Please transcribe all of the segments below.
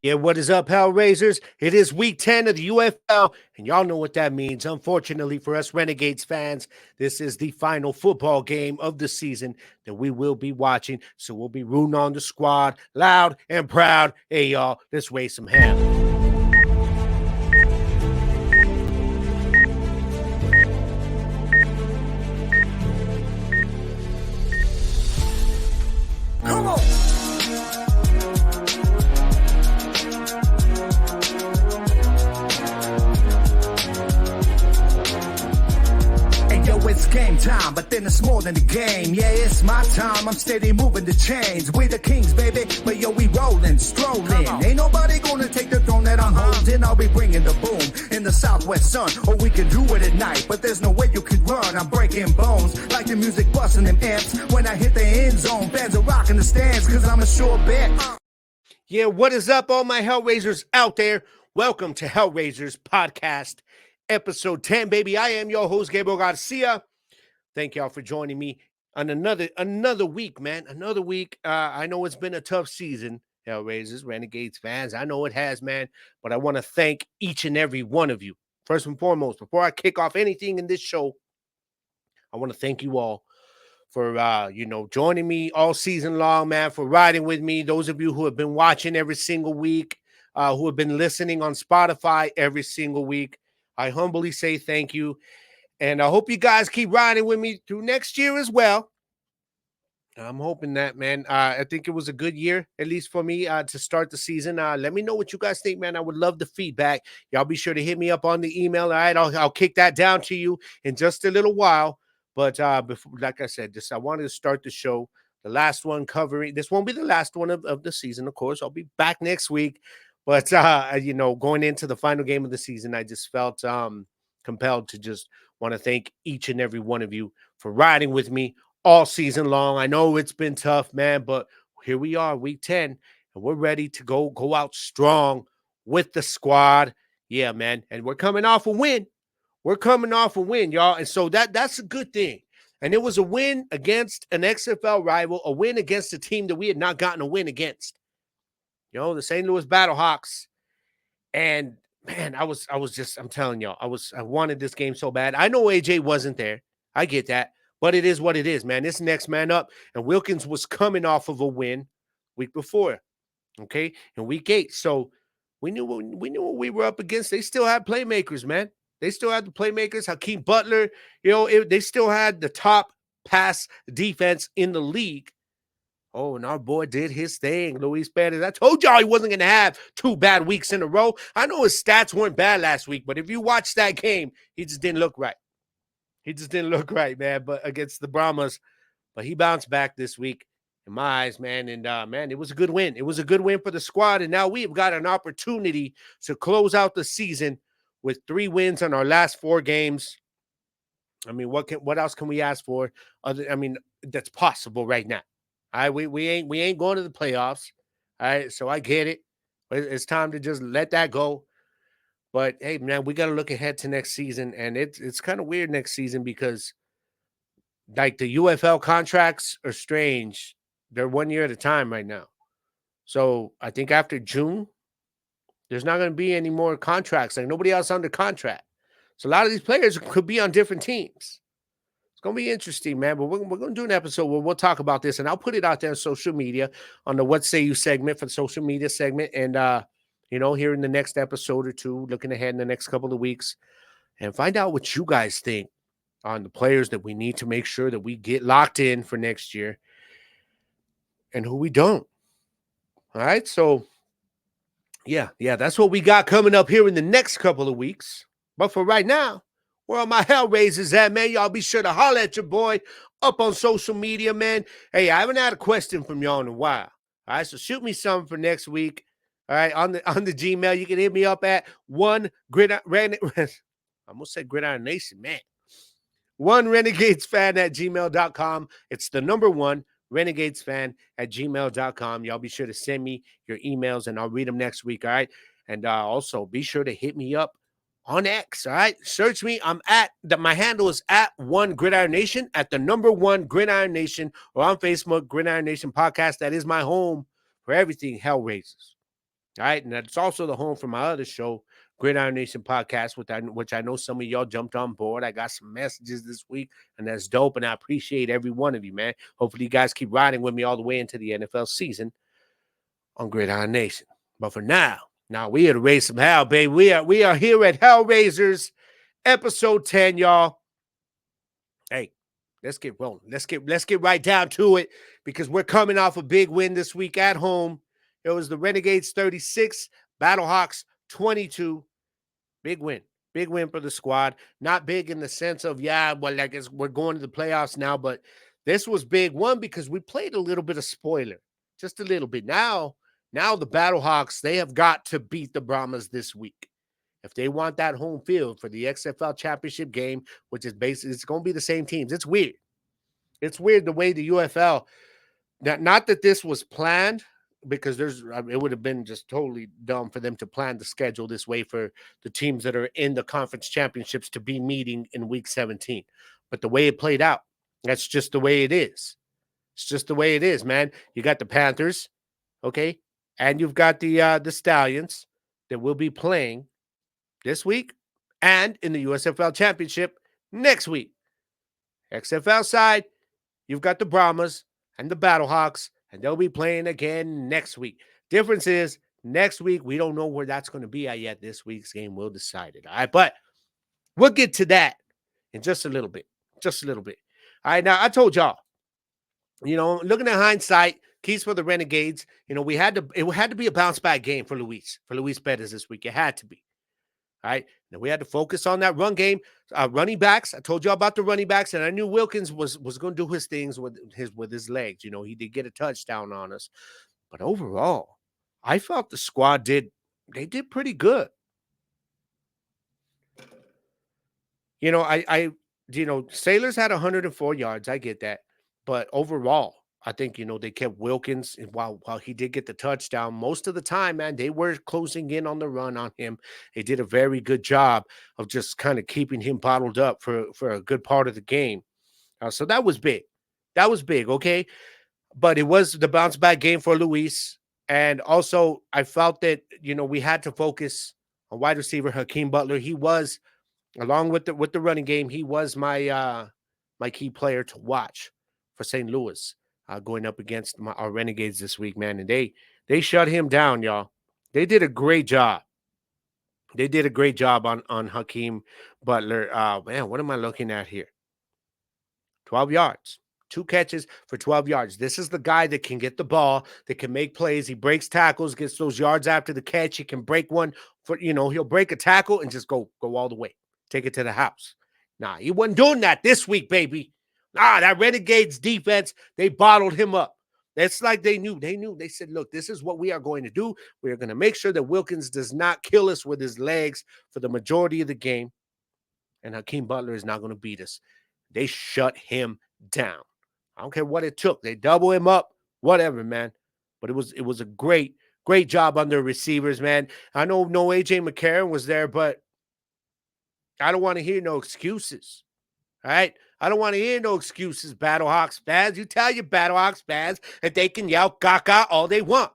Yeah, what is up, Hellraisers? It is week 10 of the UFL, and y'all know what that means. Unfortunately for us Renegades fans, this is the final football game of the season that we will be watching. So we'll be rooting on the squad loud and proud. Hey, y'all, let's raise some hell. Come on! It's game time, but then it's more than the game. Yeah, it's my time, I'm steady moving the chains. We the kings, baby, but yo, we rolling, strolling. Ain't nobody gonna take the throne that I'm holding. I'll be bringing the boom in the southwest sun, or we can do it at night, but there's no way you can run. I'm breaking bones, like the music busting them amps. When I hit the end zone, fans are rocking the stands, cause I'm a sure bet. Yeah, what is up, all my Hellraisers out there? Welcome to Hellraisers Podcast, Episode 10, baby. I am your host, Gabriel Garcia. Thank y'all for joining me on another week, man. Another week. I know it's been a tough season, Hellraisers, Renegades fans. I know it has, man. But I want to thank each and every one of you. First and foremost, before I kick off anything in this show, I want to thank you all for joining me all season long, man, for riding with me. Those of you who have been watching every single week, who have been listening on Spotify every single week, I humbly say thank you. And I hope you guys keep riding with me through next year as well. I'm hoping that, man. I think it was a good year, at least for me, to start the season. Let me know what you guys think, man. I would love the feedback. Y'all be sure to hit me up on the email. All right, I'll kick that down to you in just a little while. But before, like I said, I wanted to start the show. The last one covering, this won't be the last one of the season, of course. I'll be back next week. But, going into the final game of the season, I just felt compelled to just want to thank each and every one of you for riding with me all season long. I know it's been tough, man, but here we are, week 10, and we're ready to go out strong with the squad. Yeah, man, and we're coming off a win. We're coming off a win, y'all, and so that's a good thing. And it was a win against an XFL rival, a win against a team that we had not gotten a win against. The St. Louis Battlehawks. And man, I'm telling y'all, I wanted this game so bad. I know AJ wasn't there. I get that. But it is what it is, man. It's next man up. And Wilkins was coming off of a win week before. Okay. In week 8. So we knew what we were up against. They still had playmakers, man. They still had the playmakers. Hakeem Butler, they still had the top pass defense in the league. Oh, and our boy did his thing, Luis Perez. I told y'all he wasn't going to have 2 bad weeks in a row. I know his stats weren't bad last week, but if you watch that game, he just didn't look right. He just didn't look right, man, but against the Brahmas. But he bounced back this week in my eyes, man. And, man, it was a good win. It was a good win for the squad, and now we've got an opportunity to close out the season with 3 wins on our last 4 games. I mean, what else can we ask for? That's possible right now. All right, we ain't going to the playoffs. All right, so I get it. It's time to just let that go. But hey, man, we got to look ahead to next season, and it's kind of weird next season because, like, the UFL contracts are strange. They're 1 year at a time right now. So I think after June, there's not going to be any more contracts. Like, nobody else under contract. So a lot of these players could be on different teams. Gonna be interesting, man. But we're gonna do an episode where we'll talk about this, and I'll put it out there on social media on the What Say You segment for the social media segment, and here in the next episode or 2, looking ahead in the next couple of weeks, and find out what you guys think on the players that we need to make sure that we get locked in for next year, and who we don't. All right, so yeah, that's what we got coming up here in the next couple of weeks. But for right now, where are my Hellraisers at, man? Y'all be sure to holler at your boy up on social media, man. Hey, I haven't had a question from y'all in a while. All right, so shoot me something for next week. All right, on the Gmail, you can hit me up at I almost said Gridiron Nation, man. 1renegadesfan@gmail.com. It's the number 1 renegadesfan@gmail.com. Y'all be sure to send me your emails, and I'll read them next week. All right, and also be sure to hit me up on X, all right? Search me. My handle is at 1Gridiron Nation, at the number 1 Gridiron Nation, or on Facebook, Gridiron Nation Podcast. That is my home for everything Hellraisers. All right. And that's also the home for my other show, Gridiron Nation Podcast, which I know some of y'all jumped on board. I got some messages this week, and that's dope. And I appreciate every one of you, man. Hopefully, you guys keep riding with me all the way into the NFL season on Gridiron Nation. But for now, we here to raise some hell, baby. We are here at Hellraisers, episode 10, y'all. Hey, let's get rolling. Let's get right down to it because we're coming off a big win this week at home. It was the Renegades 36, Battlehawks 22. Big win. Big win for the squad. Not big in the sense of, I guess we're going to the playoffs now, but this was big. One, because we played a little bit of spoiler. Just a little bit. Now the Battlehawks, they have got to beat the Brahmas this week. If they want that home field for the XFL championship game, which is basically, it's going to be the same teams. It's weird. It's weird the way the UFL, not that this was planned, because it would have been just totally dumb for them to plan the schedule this way for the teams that are in the conference championships to be meeting in week 17. But the way it played out, that's just the way it is. It's just the way it is, man. You got the Panthers, okay? And you've got the Stallions that will be playing this week and in the USFL championship next week. XFL side, you've got the Brahmas and the Battlehawks, and they'll be playing again next week. Difference is, next week, we don't know where that's going to be at yet. This week's game will decide it. All right, but we'll get to that in just a little bit. Just a little bit. All right, now, I told y'all, looking at hindsight, keys for the Renegades, it had to be a bounce-back game for Luis Perez this week. It had to be. All right. Now we had to focus on that run game. Running backs. I told you about the running backs, and I knew Wilkins was going to do his things with his legs. He did get a touchdown on us. But overall, I felt the squad did pretty good. Sailors had 104 yards. I get that. But overall, I think, they kept Wilkins, and while he did get the touchdown, most of the time, man, they were closing in on the run on him. They did a very good job of just kind of keeping him bottled up for a good part of the game. So that was big. That was big, okay? But it was the bounce back game for Luis. And also, I felt that, we had to focus on wide receiver Hakeem Butler. He was, along with the running game, he was my key player to watch for St. Louis. Going up against our Renegades this week, man. And they shut him down, y'all. They did a great job. They did a great job on Hakeem Butler. Man, what am I looking at here? 12 yards. 2 catches for 12 yards. This is the guy that can get the ball, that can make plays. He breaks tackles, gets those yards after the catch. He can break one for, he'll break a tackle and just go all the way. Take it to the house. Nah, he wasn't doing that this week, baby. That Renegades defense, they bottled him up. It's like they knew. They said, look, this is what we are going to do. We are going to make sure that Wilkins does not kill us with his legs for the majority of the game. And Hakeem Butler is not going to beat us. They shut him down. I don't care what it took. They double him up, whatever, man. But it was a great job on their receivers, man. I know no A.J. McCarron was there, but I don't want to hear no excuses. All right? I don't want to hear no excuses, Battlehawks fans. You tell your Battlehawks fans that they can yell caca all they want.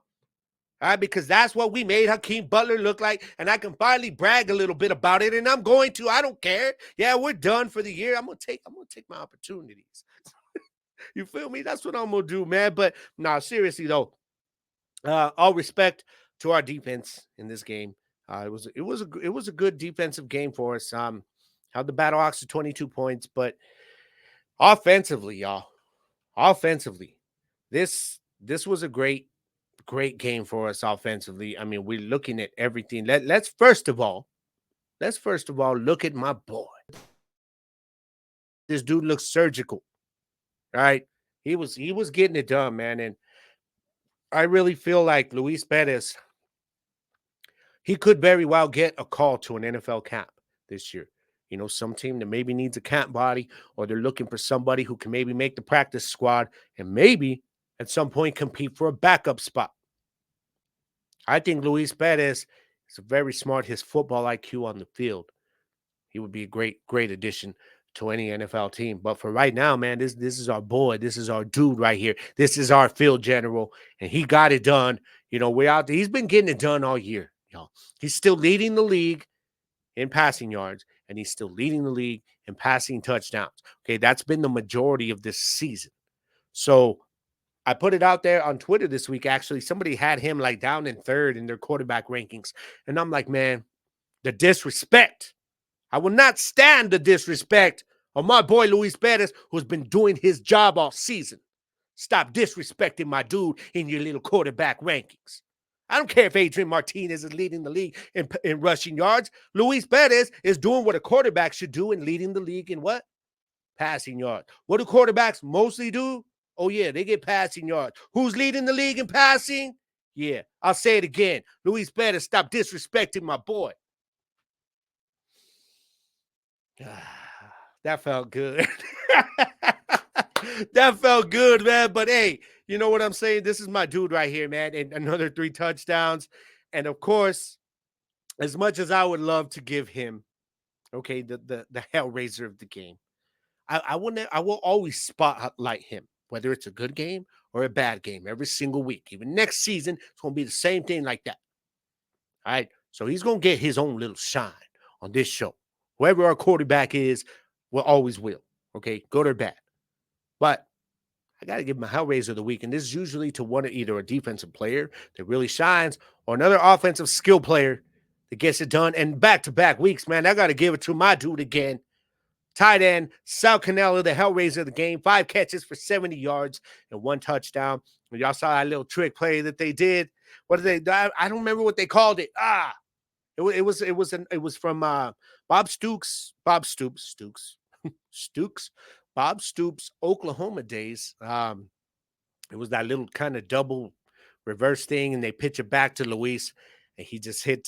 All right, because that's what we made Hakeem Butler look like, and I can finally brag a little bit about it, and I'm going to. I don't care. Yeah, we're done for the year. I'm gonna take my opportunities. You feel me? That's what I'm gonna do, man. But seriously though, all respect to our defense in this game. It was a good defensive game for us. Held the Battlehawks to 22 points, but offensively, y'all, this was a great game for us offensively. I mean, we're looking at everything. Let's first of all look at my boy. This dude looks surgical, right? He was getting it done, man. And I really feel like Luis Perez, he could very well get a call to an NFL camp this year. Some team that maybe needs a camp body, or they're looking for somebody who can maybe make the practice squad and maybe at some point compete for a backup spot. I think Luis Perez is very smart. His football IQ on the field, he would be a great addition to any NFL team. But for right now, man, this is our boy. This is our dude right here. This is our field general, and he got it done. We're out there. He's been getting it done all year, y'all. He's still leading the league in passing yards, and he's still leading the league in passing touchdowns. Okay, that's been the majority of this season. So I put it out there on Twitter this week. Actually, somebody had him like down in third in their quarterback rankings. And I'm like, man, the disrespect. I will not stand the disrespect of my boy Luis Perez, who's been doing his job all season. Stop disrespecting my dude in your little quarterback rankings. I don't care if Adrian Martinez is leading the league in rushing yards. Luis Perez is doing what a quarterback should do in leading the league in what? Passing yards. What do quarterbacks mostly do? Oh, yeah, they get passing yards. Who's leading the league in passing? Yeah, I'll say it again. Luis Perez, stop disrespecting my boy. That felt good. That felt good, man. But hey, you know what I'm saying? This is my dude right here, man. And another 3 touchdowns. And of course, as much as I would love to give him, okay, the Hellraiser of the game, I will always spotlight him, whether it's a good game or a bad game, every single week. Even next season, it's going to be the same thing like that. All right. So he's going to get his own little shine on this show. Whoever our quarterback is, will always will. Okay, good or bad. But I got to give him a Hellraiser of the week. And this is usually to either a defensive player that really shines or another offensive skill player that gets it done. And back-to-back weeks, man, I got to give it to my dude again. Tight end, Sal Cannella, the Hellraiser of the game. 5 catches for 70 yards and 1 touchdown. And y'all saw that little trick play that they did. What did they? I don't remember what they called it. It was from Bob Stoops, Oklahoma days. It was that little kind of double reverse thing, and they pitch it back to Luis, and he just hit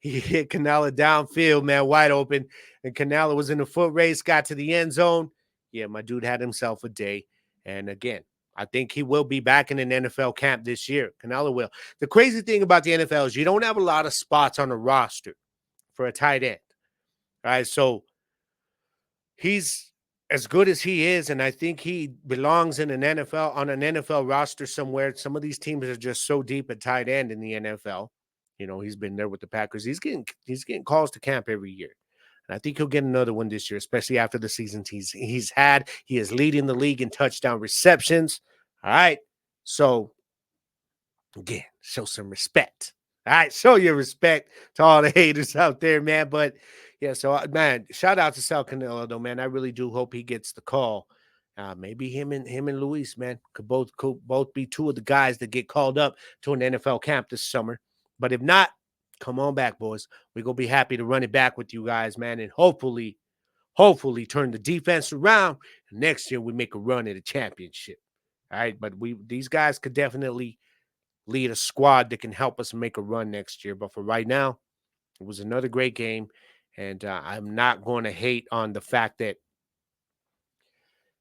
Cannella downfield, man, wide open, and Cannella was in a foot race, got to the end zone. Yeah, my dude had himself a day, and again, I think he will be back in an NFL camp this year. Cannella will. The crazy thing about the NFL is you don't have a lot of spots on the roster for a tight end. All right, so he's as good as he is, and I think he belongs in an NFL roster somewhere. Some of these teams are just so deep at tight end in the NFL. He's been there with the Packers. He's getting calls to camp every year. And I think he'll get another one this year, especially after the seasons he's had. He is leading the league in touchdown receptions. All right. So, again, show some respect. All right. Show your respect to all the haters out there, man. But, yeah, so, man, shout out to Sal Cannella, though, man. I really do hope he gets the call. Maybe him and Luis, man, could both be 2 of the guys that get called up to an NFL camp this summer. But if not, come on back, boys. We're going to be happy to run it back with you guys, man, and hopefully turn the defense around. And next year, we make a run at a championship. All right, but these guys could definitely lead a squad that can help us make a run next year. But for right now, it was another great game, and I'm not going to hate on the fact that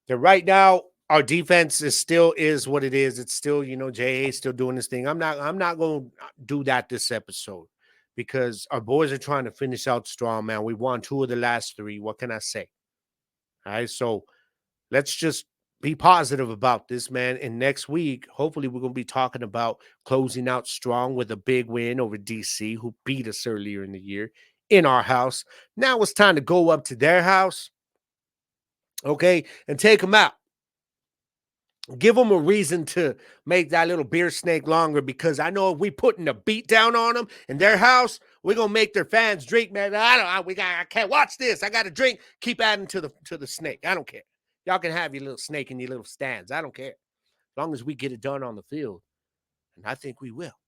right now our defense is what it is. It's still, J.A. still doing this thing. I'm not going to do that this episode because our boys are trying to finish out strong, man. We won 2 of the last 3. What can I say? All right, so let's just be positive about this, man. And next week, hopefully we're going to be talking about closing out strong with a big win over DC, who beat us earlier in the year in our house. Now it's time to go up to their house, okay, and take them out. Give them a reason to make that little beer snake longer, because I know if we putting a beat down on them in their house, we're gonna make their fans drink, man. I can't watch this. I got to drink. Keep adding to the snake. I don't care. Y'all can have your little snake in your little stands. I don't care, as long as we get it done on the field, and I think we will.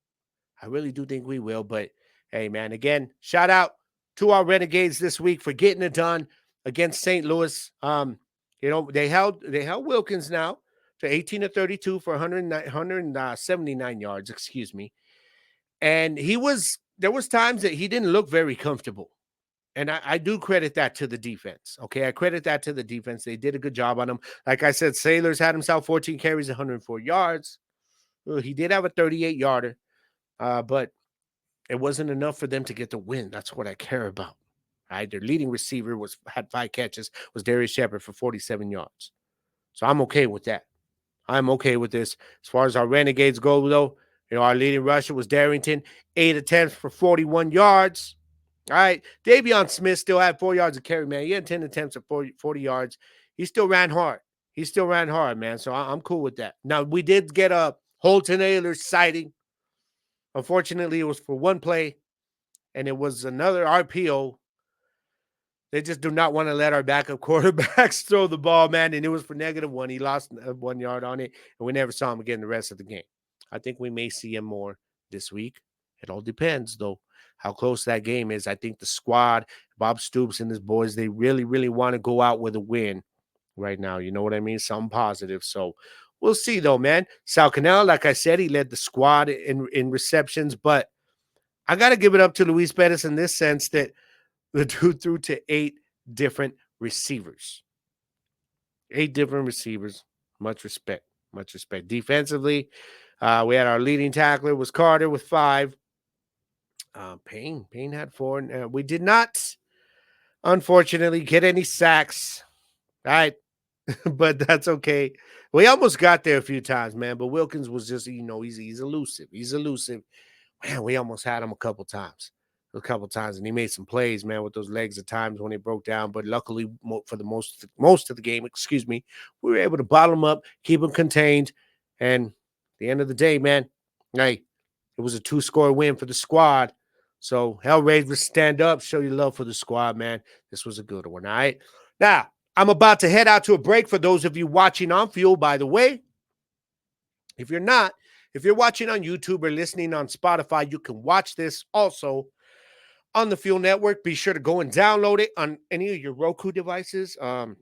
I really do think we will. But hey, man, again, shout out to our Renegades this week for getting it done against St. Louis. They held Wilkins now to 18 of 32 for 179 yards, excuse me. And there was times that he didn't look very comfortable. And I do credit that to the defense. Okay, I credit that to the defense. They did a good job on him. Like I said, Sailors had himself 14 carries, 104 yards. He did have a 38-yarder, but it wasn't enough for them to get the win. That's what I care about. All right, their leading receiver had 5 catches, was Darius Shepard for 47 yards. So I'm okay with that. I'm okay with this. As far as our Renegades go, though, Our leading rusher was Darrington, 8 attempts for 41 yards. All right. Davion Smith still had 4 yards of carry, man. He had 10 attempts at 40 yards. He still ran hard. Man. So I'm cool with that. Now, we did get a Holton Aylor sighting. Unfortunately, it was for one play, and it was another RPO. They just do not want to let our backup quarterbacks throw the ball, man. And it was for -1. He lost 1 yard on it, and we never saw him again the rest of the game. I think we may see him more this week. It all depends, though, how close that game is. I think the squad, Bob Stoops and his boys, they really, really want to go out with a win right now. You know what I mean? Something positive. So we'll see, though, man. Sal Cannell, like I said, he led the squad in receptions, but I got to give it up to Luis Perez in this sense that the dude threw to 8 different receivers. 8 different receivers. Much respect. Much respect. Defensively, we had our leading tackler was Carter with 5. Payne had 4. We did not, unfortunately, get any sacks. All right. But that's okay. We almost got there a few times, man. But Wilkins was just, he's elusive. He's elusive. Man, we almost had him a couple times, and he made some plays, man, with those legs at times when he broke down. But luckily, for the most of the game, we were able to bottle him up, keep him contained, and at the end of the day, man, hey, it was a 2-score win for the squad. So Hellraisers, stand up, show your love for the squad, man. This was a good one, all right? Now, I'm about to head out to a break for those of you watching on Fuel, by the way. If you're not, if you're watching on YouTube or listening on Spotify, you can watch this also on the Fuel Network. Be sure to go and download it on any of your Roku devices, your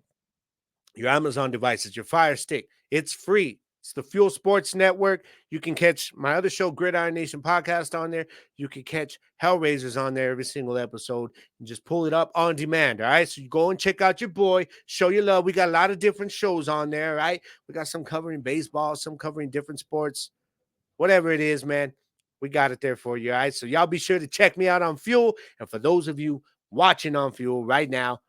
Amazon devices, your Fire Stick. It's free. It's the Fuel Sports Network. You can catch my other show, Gridiron Nation Podcast, on there. You can catch Hellraisers on there every single episode and just pull it up on demand, all right? So you go and check out your boy, show your love. We got a lot of different shows on there, right? We got some covering baseball, some covering different sports. Whatever it is, man, we got it there for you, all right? So y'all be sure to check me out on Fuel. And for those of you watching on Fuel right now,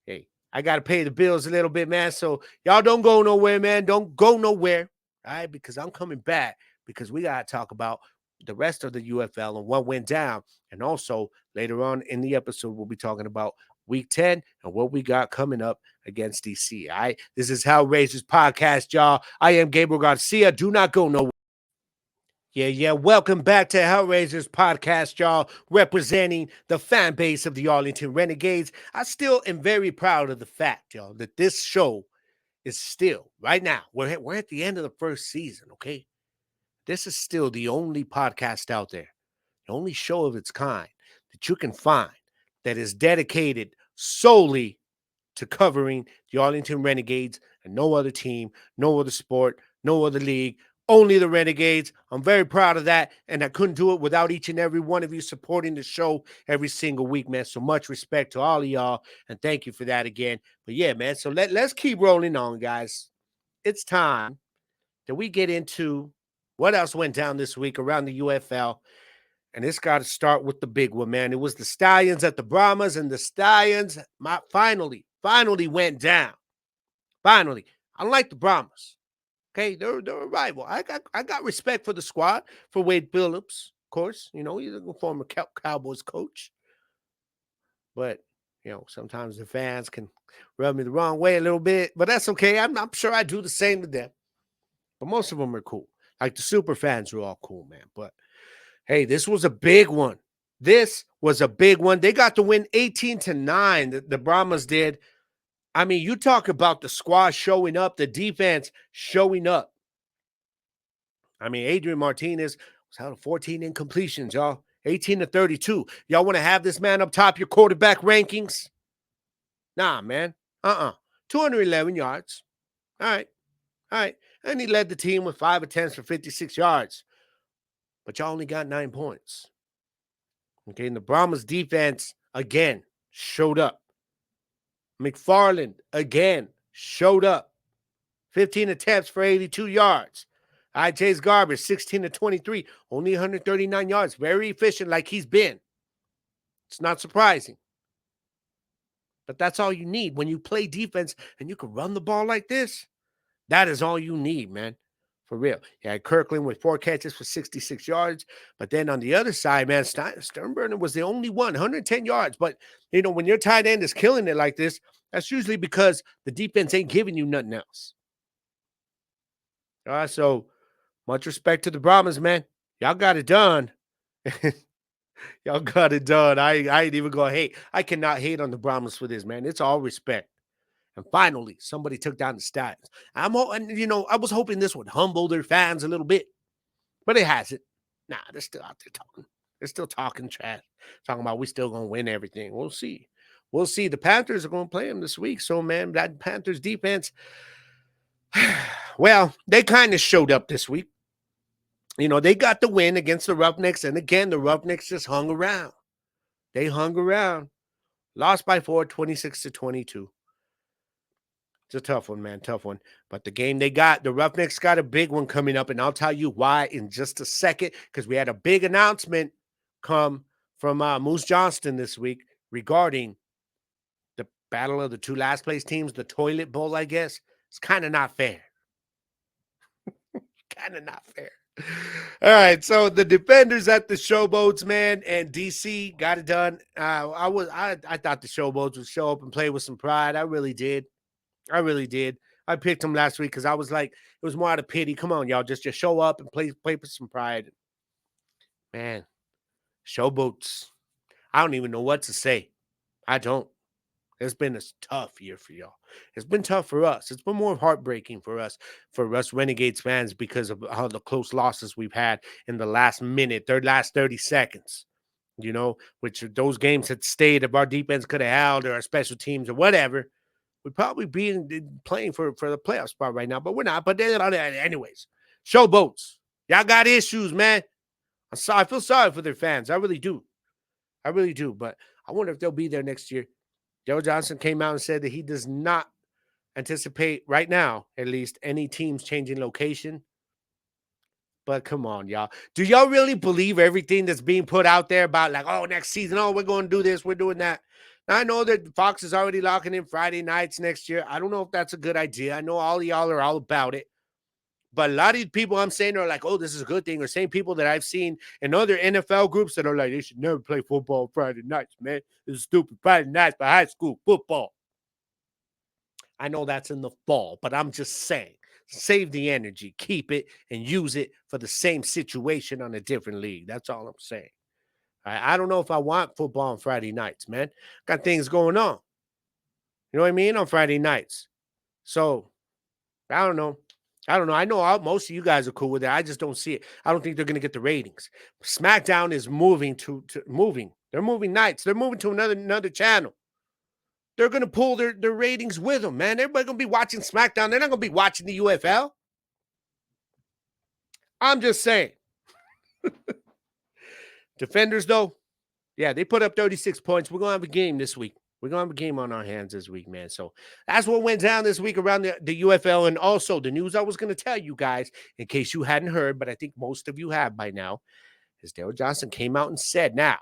hey, I got to pay the bills a little bit, man. So y'all don't go nowhere, man. Don't go nowhere, all right? Because I'm coming back because we got to talk about the rest of the UFL and what went down. And also, later on in the episode, we'll be talking about Week 10 and what we got coming up against DC, all right? This is Hellraisers Podcast, y'all. I am Gabriel Garcia. Do not go nowhere. Yeah. Welcome back to Hellraisers Podcast, y'all, representing the fan base of the Arlington Renegades. I still am very proud of the fact, y'all, that this show is still, right now, we're at the end of the first season, okay? This is still the only podcast out there, the only show of its kind that you can find that is dedicated solely to covering the Arlington Renegades and no other team, no other sport, no other league, only the Renegades. I'm very proud of that, and I couldn't do it without each and every one of you supporting the show every single week, man. So much respect to all of y'all, and thank you for that again. But yeah, man, so let's keep rolling on, guys. It's time that we get into what else went down this week around the UFL, and it's got to start with the big one, man. It was the Stallions at the Brahmas, and the Stallions finally went down. Finally. I like the Brahmas. Okay, they're a rival. I got respect for the squad, for Wade Phillips, of course. He's a former Cowboys coach. But, sometimes the fans can rub me the wrong way a little bit. But that's okay. I'm sure I do the same to them. But most of them are cool. Like the super fans are all cool, man. But, hey, this was a big one. They got to win 18-9. The Brahmas did. I mean, you talk about the squad showing up, the defense showing up. I mean, Adrian Martinez was out of 14 incompletions, y'all. 18-32. Y'all want to have this man up top your quarterback rankings? Nah, man. 211 yards. All right. And he led the team with 5 attempts for 56 yards. But y'all only got 9 points. Okay, and the Brahmas defense, again, showed up. McFarland, again, showed up. 15 attempts for 82 yards. All right, Chase Garber, 16-23, only 139 yards. Very efficient like he's been. It's not surprising. But that's all you need when you play defense and you can run the ball like this. That is all you need, man, For real. Yeah, Kirkland with 4 catches for 66 yards. But then on the other side, man, Sternberger was the only one, 110 yards. But, when your tight end is killing it like this, that's usually because the defense ain't giving you nothing else. So much respect to the Brahmas, man. Y'all got it done. Y'all got it done. I ain't even gonna hate. I cannot hate on the Brahmas for this, man. It's all respect. And finally, somebody took down the Stallions. I was hoping this would humble their fans a little bit, but it hasn't. Nah, they're still out there talking. They're still talking trash, talking about we still gonna win everything. We'll see. We'll see. The Panthers are gonna play them this week. So, man, that Panthers defense, well, they kind of showed up this week. They got the win against the Roughnecks, and again, the Roughnecks just hung around. They hung around. Lost by 4, 26-22. It's a tough one, man. Tough one. But the game the Roughnecks got a big one coming up, and I'll tell you why in just a second, because we had a big announcement come from Moose Johnston this week regarding the battle of the two last place teams, the toilet bowl, I guess. It's kind of not fair. Kind of not fair. All right, so the Defenders at the Showboats, man, and DC got it done. I thought the Showboats would show up and play with some pride. I really did. I picked them last week because I was like, it was more out of pity. Come on, y'all, just show up and play with some pride. Man, Showboats. I don't even know what to say. I don't. It's been a tough year for y'all. It's been tough for us. It's been more heartbreaking for us Renegades fans, because of how the close losses we've had in the last minute, last 30 seconds. Which those games had stayed, if our defense could have held, or our special teams or whatever, we'd probably be playing for the playoff spot right now, but we're not. But anyways, Showboats, y'all got issues, man. I feel sorry for their fans. I really do. But I wonder if they'll be there next year. Joe Johnson came out and said that he does not anticipate right now, at least, any teams changing location. But come on, y'all. Do y'all really believe everything that's being put out there about, like, oh, next season, oh, we're going to do this, we're doing that? Now, I know that Fox is already locking in Friday nights next year. I don't know if that's a good idea. I know all of y'all are all about it. But a lot of these people I'm saying are like, oh, this is a good thing. Or same people that I've seen in other NFL groups that are like, they should never play football Friday nights, man. This is stupid. Friday nights for high school football. I know that's in the fall, but I'm just saying, save the energy, keep it, and use it for the same situation on a different league. That's all I'm saying. I don't know if I want football on Friday nights, man. Got things going on. You know what I mean? On Friday nights. So, I don't know. I know most of you guys are cool with it. I just don't see it. I don't think they're going to get the ratings. SmackDown is moving to moving. They're moving nights. They're moving to another channel. They're going to pull their ratings with them, man. Everybody's going to be watching SmackDown. They're not going to be watching the UFL. I'm just saying. Defenders, though, yeah, they put up 36 points. We're going to have a game this week. We're going to have a game on our hands this week, man. So that's what went down this week around the UFL. And also the news I was going to tell you guys, in case you hadn't heard, but I think most of you have by now, is Daryl Johnson came out and said, now,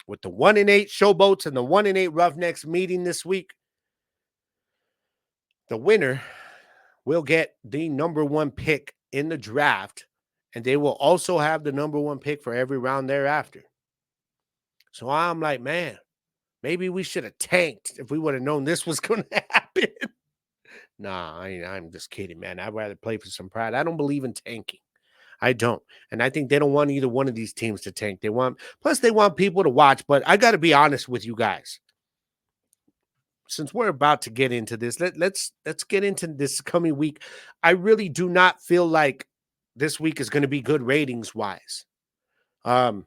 with the 1-8 Showboats and the 1-8 Roughnecks meeting this week, the winner will get the number 1 pick in the draft, and they will also have the number 1 pick for every round thereafter. So I'm like, man, maybe we should have tanked if we would have known this was going to happen. Nah, I'm just kidding, man. I'd rather play for some pride. I don't believe in tanking. I don't. And I think they don't want either one of these teams to tank. They want people to watch. But I got to be honest with you guys. Since we're about to get into this, let's get into this coming week. I really do not feel like this week is going to be good ratings wise. I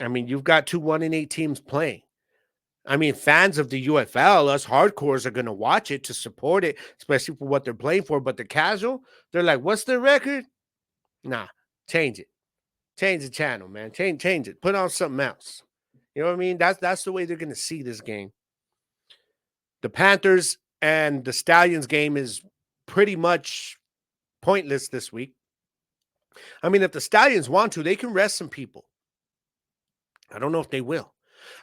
mean, you've got 2 1-8 teams playing. I mean, fans of the UFL, us hardcores, are going to watch it to support it, especially for what they're playing for. But the casual, they're like, what's their record? Nah, change it. Change the channel, man. Change it. Put on something else. You know what I mean? That's the way they're going to see this game. The Panthers and the Stallions game is pretty much pointless this week. I mean, if the Stallions want to, they can rest some people. I don't know if they will.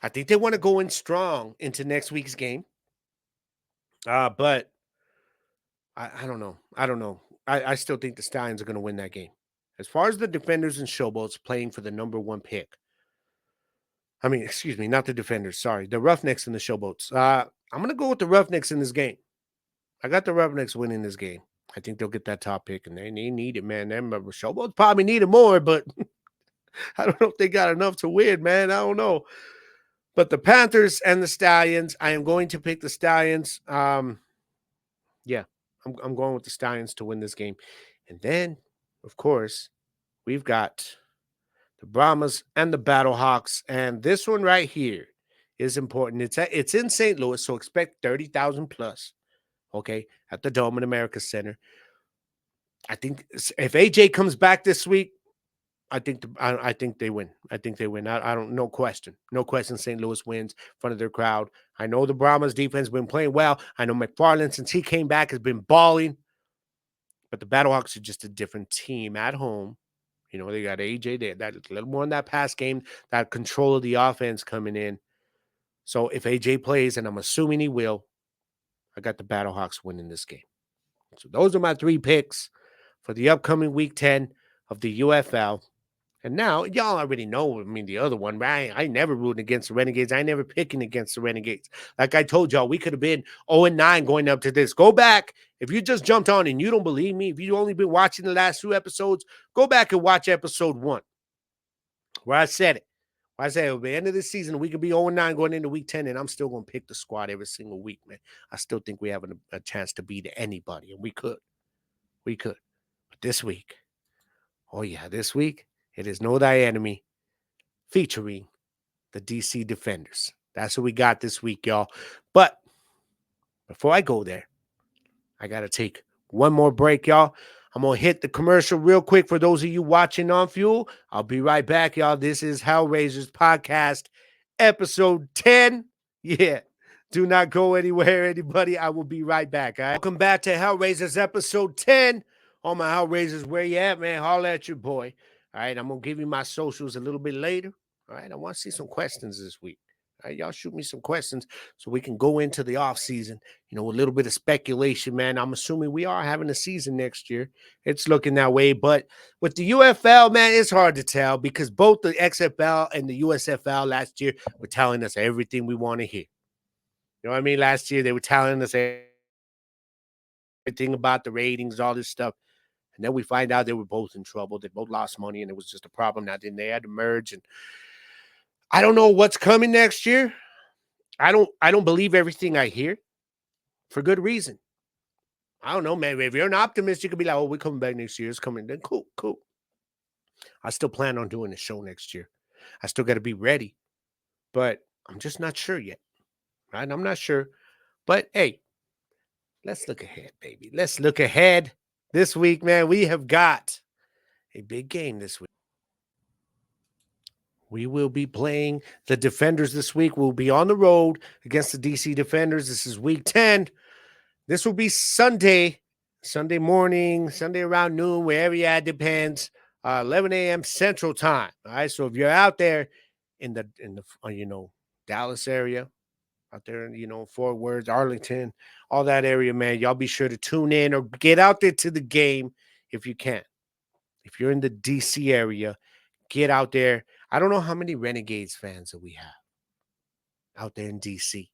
I think they want to go in strong into next week's game. But I don't know. I still think the Stallions are going to win that game. As far as the defenders and showboats playing for the number one pick, I mean, excuse me, not the defenders. Sorry, the Roughnecks and the showboats. I'm going to go with the Roughnecks in this game. I got the Roughnecks winning this game. I think they'll get that top pick, and they need it, man. Them showboats probably need it more, but I don't know if they got enough to win, man. I don't know. But the Panthers and the Stallions, I am going to pick the Stallions. Yeah, I'm going with the Stallions to win this game. And then, of course, we've got the Brahmas and the Battlehawks. And this one right here is important. It's in St. Louis, so expect 30,000 plus, okay, at the Dome in America Center. I think if AJ comes back this week, I think they win. I think they win. I don't. No question. No question. St. Louis wins in front of their crowd. I know the Brahmas defense has been playing well. I know McFarland, since he came back, has been balling. But the Battlehawks are just a different team at home. You know, they got AJ there. That a little more in that pass game, that control of the offense coming in. So if AJ plays, and I'm assuming he will, I got the Battlehawks winning this game. So those are my 3 picks for the upcoming Week 10 of the UFL. And now, y'all already know, the other one, right? I never rooting against the Renegades. I never picking against the Renegades. Like I told y'all, we could have been 0-9 going up to this. Go back. If you just jumped on and you don't believe me, if you've only been watching the last 2 episodes, go back and watch episode 1, where I said it. I said at the end of the season, we could be 0-9 going into Week 10, and I'm still going to pick the squad every single week, man. I still think we have a chance to beat anybody, and we could. We could. But this week, oh yeah, this week, it is Know Thy Enemy featuring the DC Defenders. That's what we got this week, y'all. But before I go there, I got to take one more break, y'all. I'm going to hit the commercial real quick for those of you watching on Fuel. I'll be right back, y'all. This is Hellraisers Podcast, episode 10. Yeah. Do not go anywhere, anybody. I will be right back. All right? Welcome back to Hellraisers, episode 10. All my Hellraisers, where you at, man? Holla at your boy. All right, I'm going to give you my socials a little bit later. All right, I want to see some questions this week. All right, y'all shoot me some questions so we can go into the off season. You know, a little bit of speculation, man. I'm assuming we are having a season next year. It's looking that way. But with the UFL, man, it's hard to tell because both the XFL and the USFL last year were telling us everything we want to hear. You know what I mean? Last year, they were telling us everything about the ratings, all this stuff. And then we find out they were both in trouble. They both lost money, and it was just a problem. Now, then they had to merge. And I don't know what's coming next year. I don't believe everything I hear for good reason. I don't know, man. If you're an optimist, you could be like, oh, we're coming back next year. It's coming. Then cool. I still plan on doing the show next year. I still got to be ready. But I'm just not sure yet. Right? I'm not sure. But hey, let's look ahead, baby. Let's look ahead. This week, man, we have got a big game this week. We will be playing the Defenders this week. We'll be on the road against the DC Defenders. This is Week 10. This will be Sunday morning, Sunday around noon, wherever you're at, depends. 11 a.m. Central Time. All right, so if you're out there in the Dallas area, out there in, Fort Worth, Arlington, all that area, man, y'all be sure to tune in or get out there to the game if you can. If you're in the DC area, get out there. I don't know how many Renegades fans that we have out there in DC.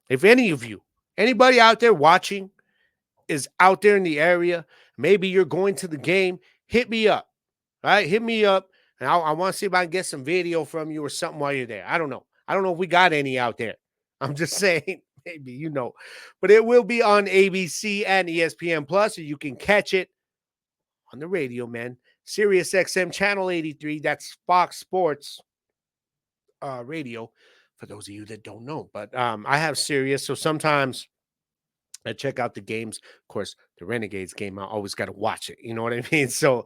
If any of you, anybody out there watching is out there in the area, maybe you're going to the game, hit me up. All right, hit me up. And I want to see if I can get some video from you or something while you're there. I don't know. I don't know if we got any out there. I'm just saying, maybe, But it will be on ABC and ESPN Plus, so you can catch it on the radio, man. Sirius XM Channel 83. That's Fox Sports radio, for those of you that don't know. But I have Sirius, so sometimes I check out the games. Of course, the Renegades game, I always got to watch it. You know what I mean? So,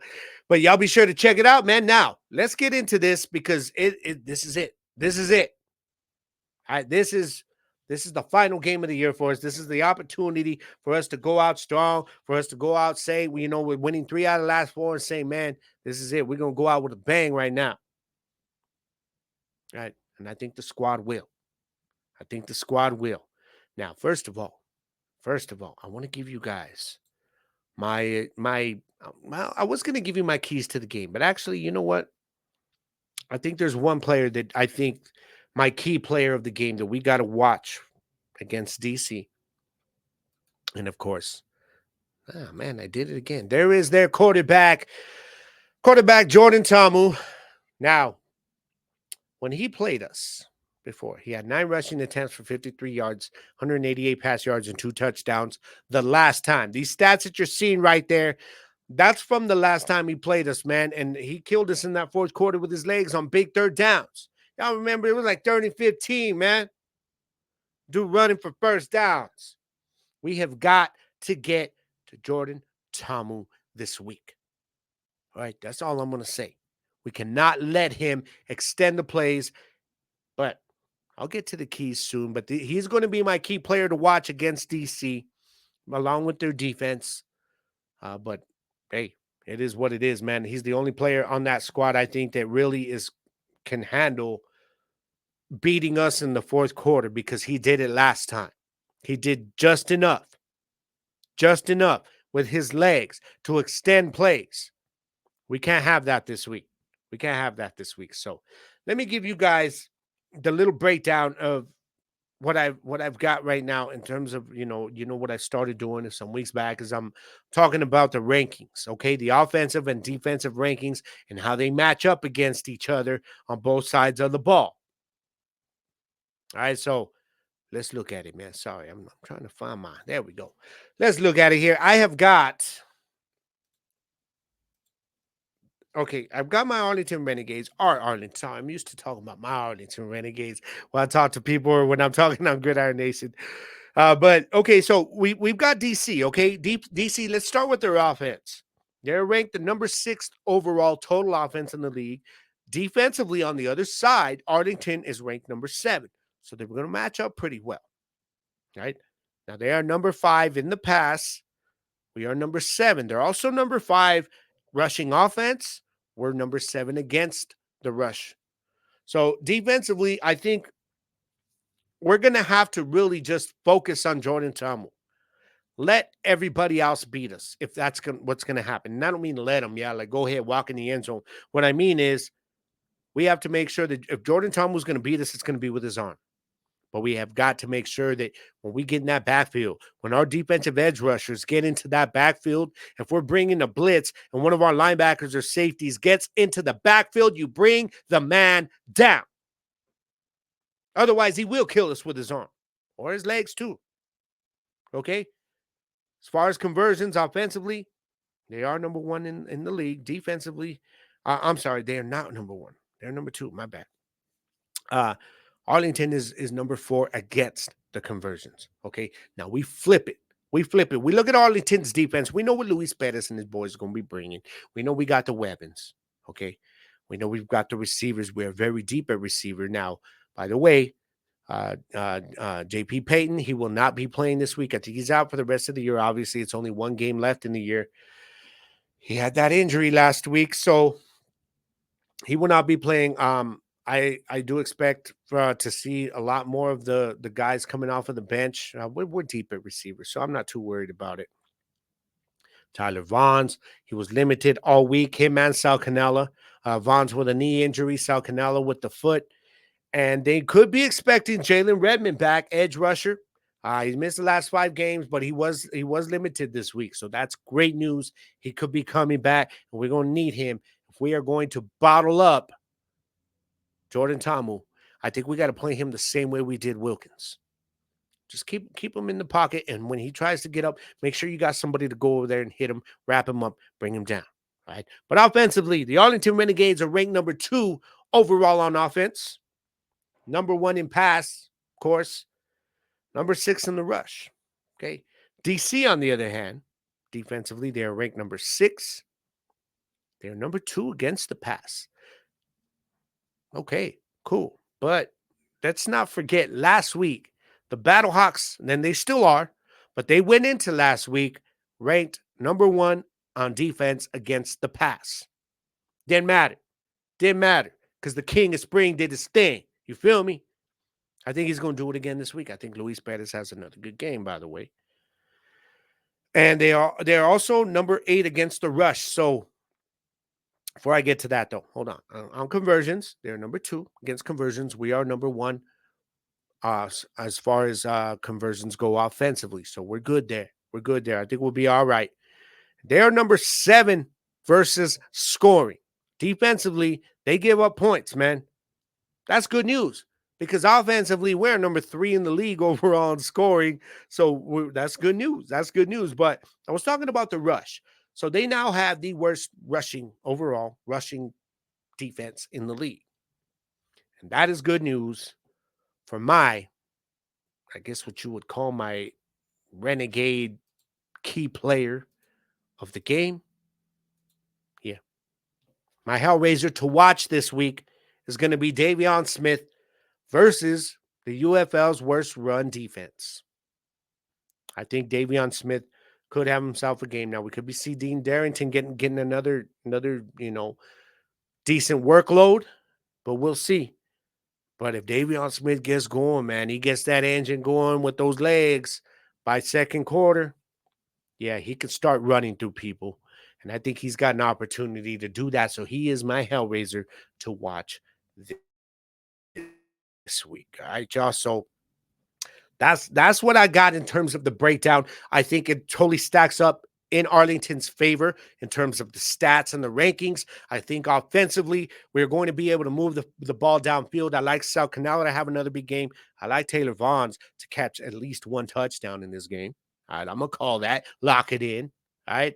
but y'all be sure to check it out, man. Now, let's get into this because this is it. This is it. All right, this is the final game of the year for us. This is the opportunity for us to go out strong, for us to go out, say, we're winning 3 out of the last 4 and say, man, this is it. We're going to go out with a bang right now. All right, and I think the squad will. Now, first of all, I want to give you guys Well, I was going to give you my keys to the game, but actually, you know what? I think there's one player that I think my key player of the game that we got to watch against DC. And of course, oh man, I did it again. There is their quarterback Jordan Tamu. Now, when he played us before, he had 9 rushing attempts for 53 yards, 188 pass yards, and 2 touchdowns the last time. These stats that you're seeing right there, that's from the last time he played us, man. And he killed us in that fourth quarter with his legs on big third downs. Y'all remember it was like 30-15, man. Dude running for first downs. We have got to get to Jordan Tamu this week. All right, that's all I'm going to say. We cannot let him extend the plays, but I'll get to the keys soon. But he's going to be my key player to watch against DC, along with their defense. But hey, it is what it is, man. He's the only player on that squad I think that really can handle beating us in the fourth quarter because he did it last time. He did just enough with his legs to extend plays. We can't have that this week. So let me give you guys the little breakdown of what I've got right now in terms of, what I started doing some weeks back is I'm talking about the rankings, okay? The offensive and defensive rankings and how they match up against each other on both sides of the ball. All right, so let's look at it, man. Sorry, I'm trying to find mine. There we go. Let's look at it here. I've got my Arlington Renegades. Arlington. Sorry, I'm used to talking about my Arlington Renegades when I talk to people or when I'm talking on Gridiron Nation. But okay, so we've got DC. Okay, DC. Let's start with their offense. They're ranked the number 6th overall total offense in the league. Defensively, on the other side, Arlington is ranked number 7. So they're going to match up pretty well. Right now, they are number 5 in the pass. We are number 7. They're also number 5 rushing offense. We're number 7 against the rush. So defensively, I think we're going to have to really just focus on Jordan Tamu. Let everybody else beat us if that's what's going to happen. And I don't mean let them, like go ahead, walk in the end zone. What I mean is we have to make sure that if Jordan Tamu is going to beat us, it's going to be with his arm. But we have got to make sure that when we get in that backfield, when our defensive edge rushers get into that backfield, if we're bringing a blitz and one of our linebackers or safeties gets into the backfield, you bring the man down. Otherwise, he will kill us with his arm or his legs too. Okay? As far as conversions offensively, they are number 1 in the league. Defensively, I'm sorry, they are not number 1. They're number 2. My bad. Arlington is number 4 against the conversions. Okay, now we flip it. We look at Arlington's defense. We know what Luis Perez and his boys are going to be bringing. We know we got the weapons. Okay, we know we've got the receivers. We're very deep at receiver now. By the way, JP Payton, he will not be playing this week. I think he's out for the rest of the year. Obviously, it's only 1 game left in the year. He had that injury last week, so he will not be playing. I do expect to see a lot more of the guys coming off of the bench. We're deep at receiver, so I'm not too worried about it. Tyler Vaughns, he was limited all week. Him and Sal Cannella. Vaughns with a knee injury, Sal Cannella with the foot. And they could be expecting Jalen Redmond back, edge rusher. He's missed the last 5 games, but he was limited this week. So that's great news. He could be coming back, and we're going to need him. If we are going to bottle up Jordan Tamu, I think we got to play him the same way we did Wilkins. Just keep him in the pocket, and when he tries to get up, make sure you got somebody to go over there and hit him, wrap him up, bring him down. Right? But offensively, the Arlington Renegades are ranked number 2 overall on offense. Number 1 in pass, of course. Number 6 in the rush. Okay. DC, on the other hand, defensively, they are ranked number 6. They're number 2 against the pass. Okay, cool. But let's not forget last week, the Battlehawks, and they still are, but they went into last week ranked number 1 on defense against the pass. Didn't matter because the King of Spring did his thing. You feel me? I think he's going to do it again this week. I think Luis Perez has another good game, by the way. And they're also number 8 against the rush. So before I get to that, though, hold on. On conversions, they're number 2 against conversions. We are number 1 as far as conversions go offensively. So we're good there. We're good there. I think we'll be all right. They are number 7 versus scoring. Defensively, they give up points, man. That's good news because offensively, we're number 3 in the league overall in scoring. So that's good news. That's good news. But I was talking about the rush. So they now have the worst rushing defense in the league. And that is good news for I guess what you would call my renegade key player of the game. Yeah. My Hellraiser to watch this week is going to be Davion Smith versus the UFL's worst run defense. I think Davion Smith could have himself a game. Now we could see Dean Darrington getting another decent workload, but we'll see. But if Davion Smith gets going, man, he gets that engine going with those legs by second quarter, yeah, he could start running through people. And I think he's got an opportunity to do that. So he is my Hellraiser to watch this week. All right, y'all. So that's what I got in terms of the breakdown. I think it totally stacks up in Arlington's favor in terms of the stats and the rankings. I think offensively, we're going to be able to move the ball downfield. I like Sal Canella to have another big game. I like Taylor Vaughns to catch at least 1 touchdown in this game. All right, I'm going to call that. Lock it in. All right.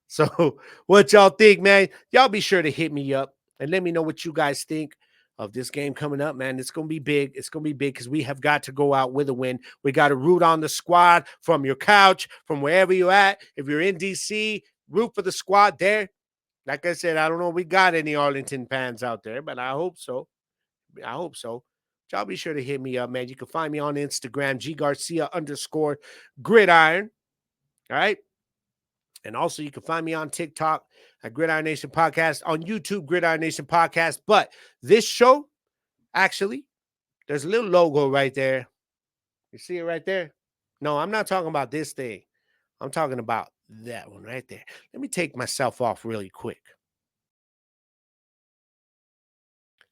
So what y'all think, man? Y'all be sure to hit me up and let me know what you guys think of this game coming up, man. It's going to be big. It's going to be big because we have got to go out with a win. We got to root on the squad from your couch, from wherever you're at. If you're in D.C., root for the squad there. Like I said, I don't know if we got any Arlington fans out there, but I hope so. I hope so. Y'all be sure to hit me up, man. You can find me on Instagram, GGarcia_gridiron. All right. And also, you can find me on TikTok at Gridiron Nation Podcast, on YouTube, Gridiron Nation Podcast. But this show, actually, there's a little logo right there. You see it right there? No, I'm not talking about this thing. I'm talking about that one right there. Let me take myself off really quick.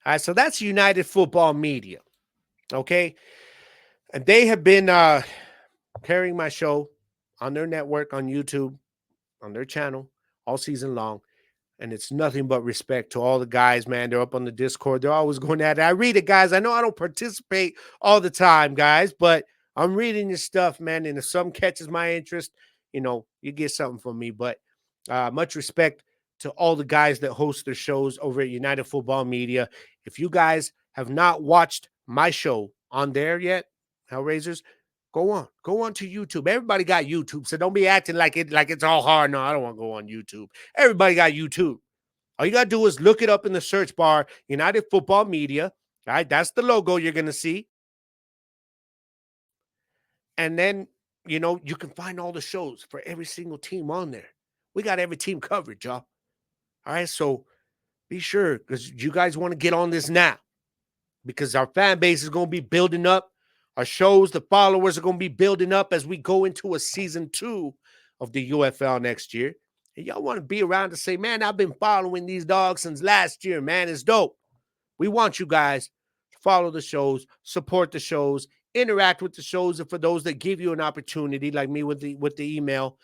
All right, so that's United Football Media, okay? And they have been carrying my show on their network, on YouTube, on their channel all season long. And it's nothing but respect to all the guys, man. They're up on the Discord. They're always going at it. I read it, guys. I know I don't participate all the time, guys, but I'm reading your stuff, man. And if something catches my interest, you get something from me. But much respect to all the guys that host their shows over at United Football Media. If you guys have not watched my show on there yet, Hellraisers, go on to YouTube. Everybody got YouTube, so don't be acting like it's all hard. No, I don't want to go on YouTube. Everybody got YouTube. All you got to do is look it up in the search bar, United Football Media. All right, that's the logo you're going to see. And then, you can find all the shows for every single team on there. We got every team covered, y'all. All right, so be sure, because you guys want to get on this now, because our fan base is going to be building up. Our shows, the followers are going to be building up as we go into a season 2 of the UFL next year. And y'all want to be around to say, man, I've been following these dogs since last year, man. It's dope. We want you guys to follow the shows, support the shows, interact with the shows, and for those that give you an opportunity, like me with the email,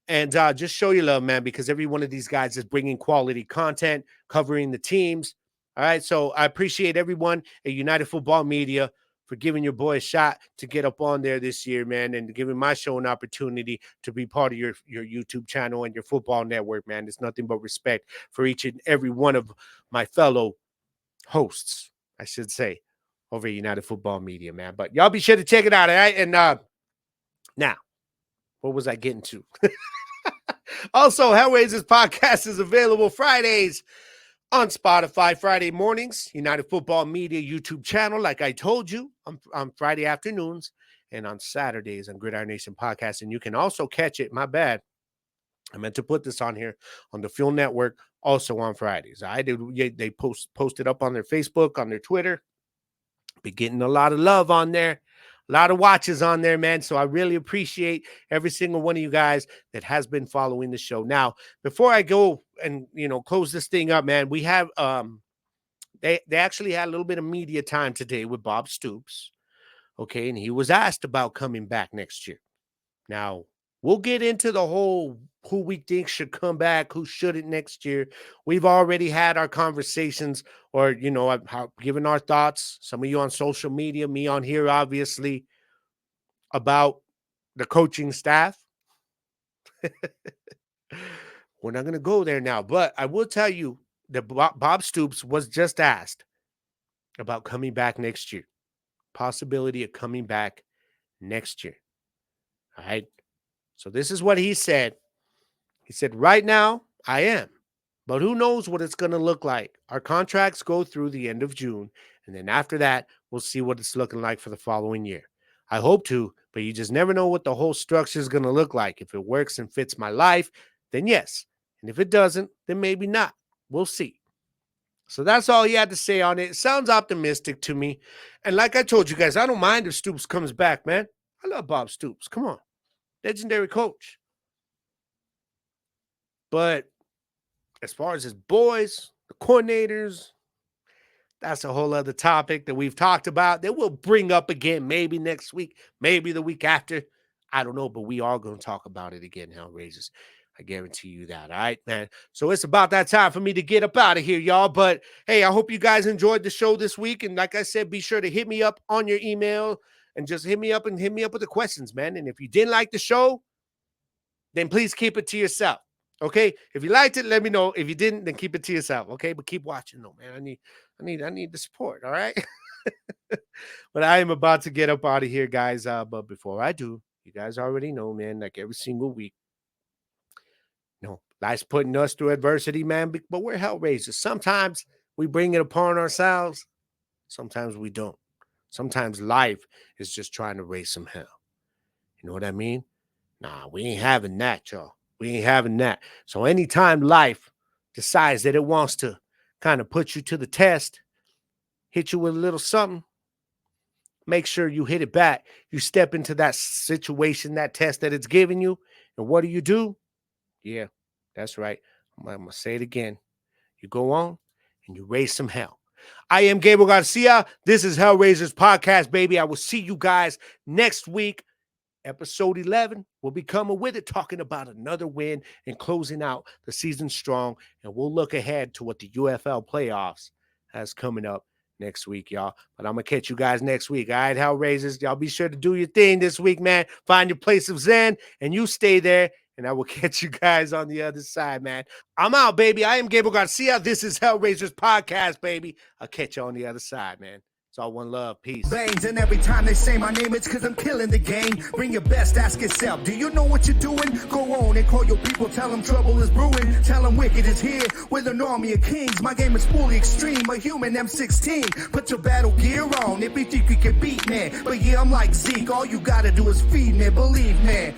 and just show your love, man, because every one of these guys is bringing quality content, covering the teams. All right, so I appreciate everyone at United Football Media for giving your boy a shot to get up on there this year, man, and giving my show an opportunity to be part of your YouTube channel and your football network, man. It's nothing but respect for each and every one of my fellow hosts, I should say, over at United Football Media, man. But y'all be sure to check it out, all right? And now, what was I getting to? Also, Hellraisers podcast is available Fridays on Spotify, Friday mornings, United Football Media YouTube channel, like I told you, on Friday afternoons, and on Saturdays on Gridiron Nation Podcast. And you can also catch it, my bad, I meant to put this on here, on the Fuel Network, also on Fridays. They post it up on their Facebook, on their Twitter. Be getting a lot of love on there. A lot of watches on there, man. So I really appreciate every single one of you guys that has been following the show. Now, before I go and close this thing up, man, we have they actually had a little bit of media time today with Bob Stoops. Okay, and he was asked about coming back next year. Now, we'll get into the whole who we think should come back, who shouldn't next year. We've already had our conversations, or, given our thoughts, some of you on social media, me on here, obviously, about the coaching staff. We're not going to go there now, but I will tell you that Bob Stoops was just asked about coming back next year, possibility of coming back next year. All right. So this is what he said. He said, right now, I am. But who knows what it's going to look like. Our contracts go through the end of June. And then after that, we'll see what it's looking like for the following year. I hope to, but you just never know what the whole structure is going to look like. If it works and fits my life, then yes. And if it doesn't, then maybe not. We'll see. So that's all he had to say on it. It sounds optimistic to me. And like I told you guys, I don't mind if Stoops comes back, man. I love Bob Stoops. Come on. Legendary coach. But as far as his boys, the coordinators, that's a whole other topic that we've talked about that we'll bring up again maybe next week, maybe the week after. I don't know, but we are going to talk about it again, Hellraisers. I guarantee you that. All right, man. So it's about that time for me to get up out of here, y'all. But hey, I hope you guys enjoyed the show this week. And like I said, be sure to hit me up on your email and just hit me up with the questions, man. And if you didn't like the show, then please keep it to yourself. Okay. If you liked it, let me know. If you didn't, then keep it to yourself. Okay. But keep watching though, man. I need the support. All right. But I am about to get up out of here, guys. But before I do, you guys already know, man, like every single week, life's putting us through adversity, man. But we're Hellraisers. Sometimes we bring it upon ourselves. Sometimes we don't. Sometimes life is just trying to raise some hell. You know what I mean? Nah, we ain't having that, y'all. We ain't having that. So anytime life decides that it wants to kind of put you to the test, hit you with a little something, make sure you hit it back. You step into that situation, that test that it's giving you. And what do? Yeah, that's right. I'm going to say it again. You go on and you raise some hell. I am Gabriel Garcia. This is Hellraisers Podcast, baby. I will see you guys next week. Episode 11, we'll be coming with it, talking about another win and closing out the season strong. And we'll look ahead to what the UFL playoffs has coming up next week, y'all. But I'm going to catch you guys next week. All right, Hellraisers, y'all be sure to do your thing this week, man. Find your place of zen, and you stay there. And I will catch you guys on the other side, man. I'm out, baby. I am Gabriel Garcia. This is Hellraisers Podcast, baby. I'll catch you on the other side, man. It's all one love. Peace. Veins, and every time they say my name, it's because I'm killing the game. Bring your best, ask yourself, do you know what you're doing? Go on and call your people, tell them trouble is brewing. Tell them wicked is here with an army of kings. My game is fully extreme, a human M16. Put your battle gear on if you think you can beat me. But yeah, I'm like Zeke, all you gotta do is feed me, believe me.